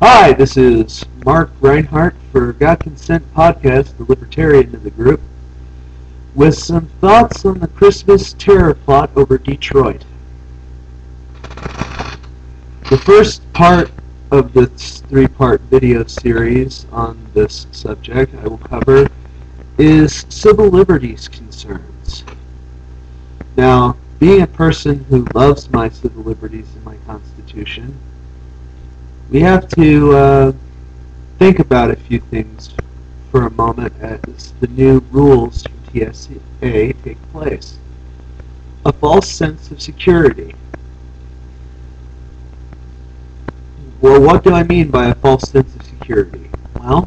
Hi, this is Mark Reinhardt for God Consent Podcast, the Libertarian of the group, with some thoughts on the Christmas terror plot over Detroit. The first part of this three-part video series on this subject I will cover is civil liberties concerns. Now, being a person who loves my civil liberties and my Constitution, we have to think about a few things for a moment as the new rules from TSA take place. A false sense of security. Well, what do I mean by a false sense of security? Well,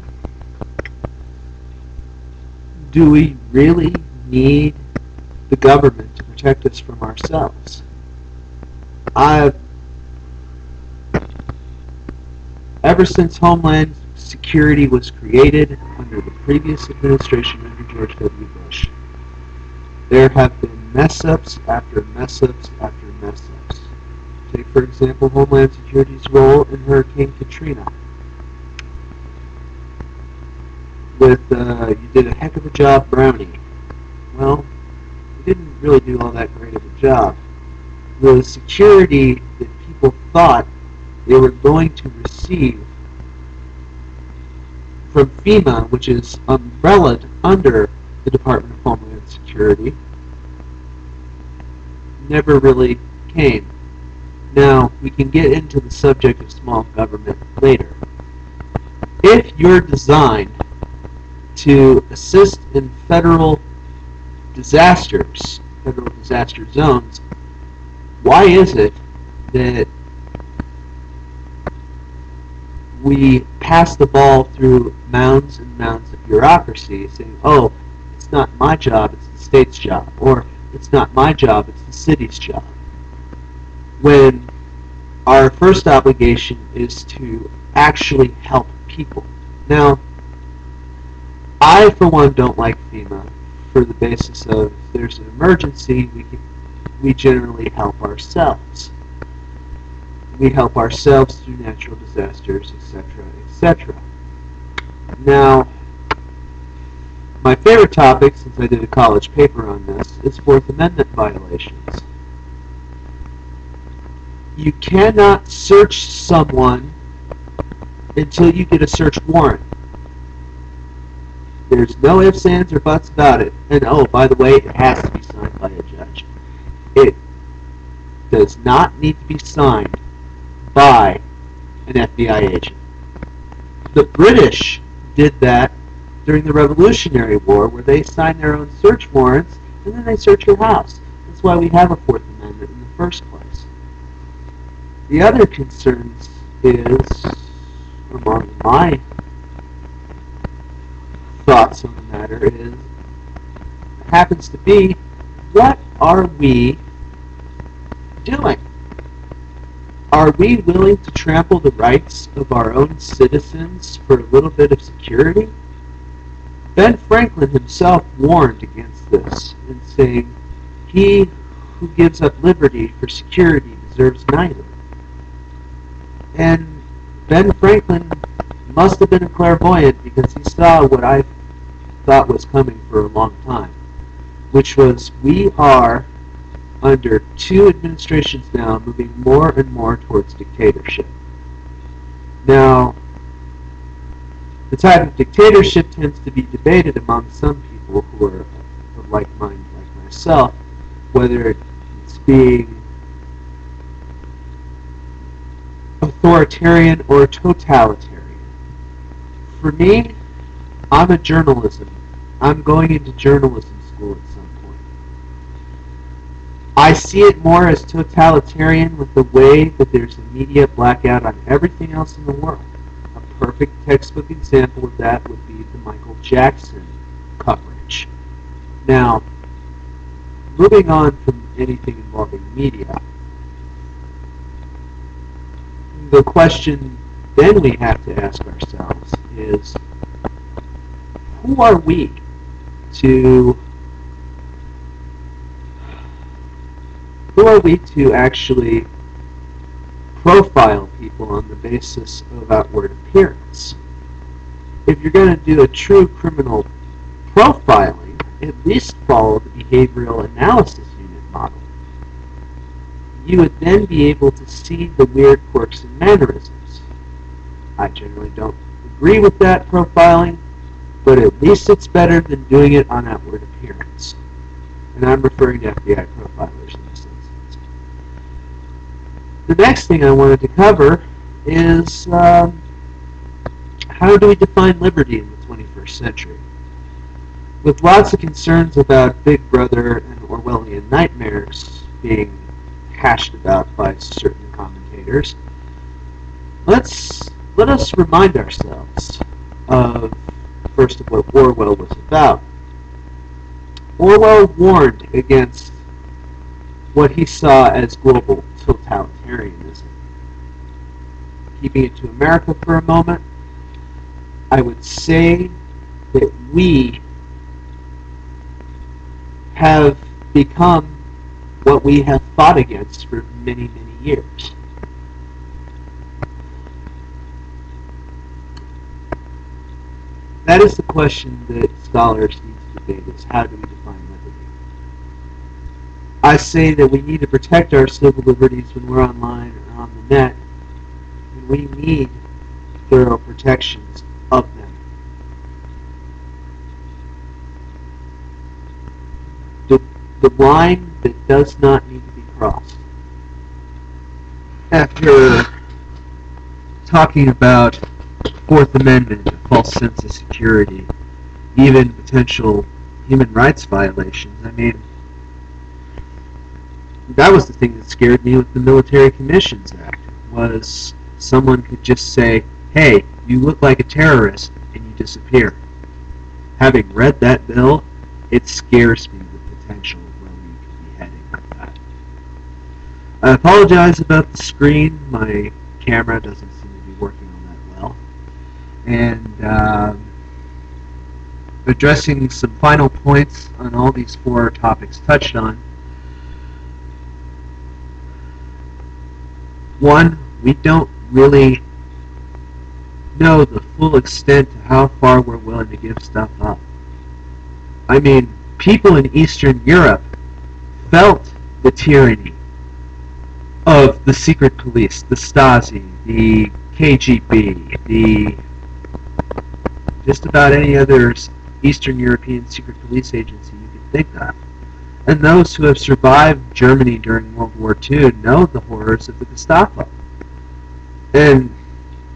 do we really need the government to protect us from ourselves? Ever since Homeland Security was created under the previous administration under George W. Bush, there have been mess-ups after mess-ups after mess-ups. Take, for example, Homeland Security's role in Hurricane Katrina. With, you did a heck of a job, Brownie. Well, you didn't really do all that great of a job. The security that people thought they were going to receive from FEMA, which is umbrellaed under the Department of Homeland Security, never really came. Now, we can get into the subject of small government later. If you're designed to assist in federal disasters, federal disaster zones, why is it that we pass the ball through mounds and mounds of bureaucracy, saying, oh, it's not my job, it's the state's job, or it's not my job, it's the city's job, when our first obligation is to actually help people. Now, I, for one, don't like FEMA for the basis of if there's an emergency, we generally help ourselves. We help ourselves through natural disasters, etc., etc. Now, my favorite topic, since I did a college paper on this, is Fourth Amendment violations. You cannot search someone until you get a search warrant. There's no ifs, ands, or buts about it. And oh, by the way, it has to be signed by a judge. It does not need to be signed by an FBI agent. The British did that during the Revolutionary War, where they signed their own search warrants and then they search your house. That's why we have a Fourth Amendment in the first place. The other concerns is, among my thoughts on the matter, happens to be, what are we doing? Are we willing to trample the rights of our own citizens for a little bit of security? Ben Franklin himself warned against this in saying, he who gives up liberty for security deserves neither. And Ben Franklin must have been a clairvoyant, because he saw what I thought was coming for a long time, which was we are under two administrations now moving more and more towards dictatorship. Now, the type of dictatorship tends to be debated among some people who are of like mind like myself, whether it's being authoritarian or totalitarian. For me, I'm going into journalism school at some point. I see it more as totalitarian with the way that there's a media blackout on everything else in the world. A perfect textbook example of that would be the Michael Jackson coverage. Now, moving on from anything involving media, the question then we have to ask ourselves is, who are we to actually profile people people on the basis of outward appearance. If you're going to do a true criminal profiling, at least follow the behavioral analysis unit model. You would then be able to see the weird quirks and mannerisms. I generally don't agree with that profiling, but at least it's better than doing it on outward appearance. And I'm referring to FBI profilers in this instance. The next thing I wanted to cover is how do we define liberty in the 21st century? With lots of concerns about Big Brother and Orwellian nightmares being hashed about by certain commentators, let us remind ourselves of first of what Orwell was about. Orwell warned against what he saw as global totalitarianism. Keeping it to America for a moment, I would say that we have become what we have fought against for many, many years. That is the question that scholars need to debate, is how do we define liberty? I say that we need to protect our civil liberties when we're online or on the net, and we need thorough protections of them. The line that does not need to be crossed. After talking about Fourth Amendment, a false sense of security, even potential human rights violations, I mean, that was the thing that scared me with the Military Commissions Act, was someone could just say, hey, you look like a terrorist, and you disappear. Having read that bill, it scares me the potential of where we could be heading with that. I apologize about the screen. My camera doesn't seem to be working on that well. And addressing some final points on all these four topics touched on. One, we don't really know the full extent to how far we're willing to give stuff up. I mean, people in Eastern Europe felt the tyranny of the secret police, the Stasi, the KGB, the just about any other Eastern European secret police agency you could think of. And those who have survived Germany during World War II know the horrors of the Gestapo. And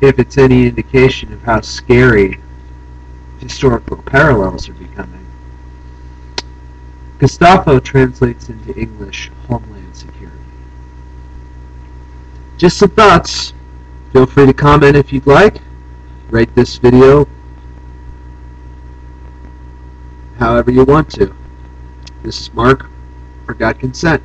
if it's any indication of how scary historical parallels are becoming, Gestapo translates into English Homeland Security. Just some thoughts. Feel free to comment if you'd like. Rate this video however you want to. This is Mark, for God Consent.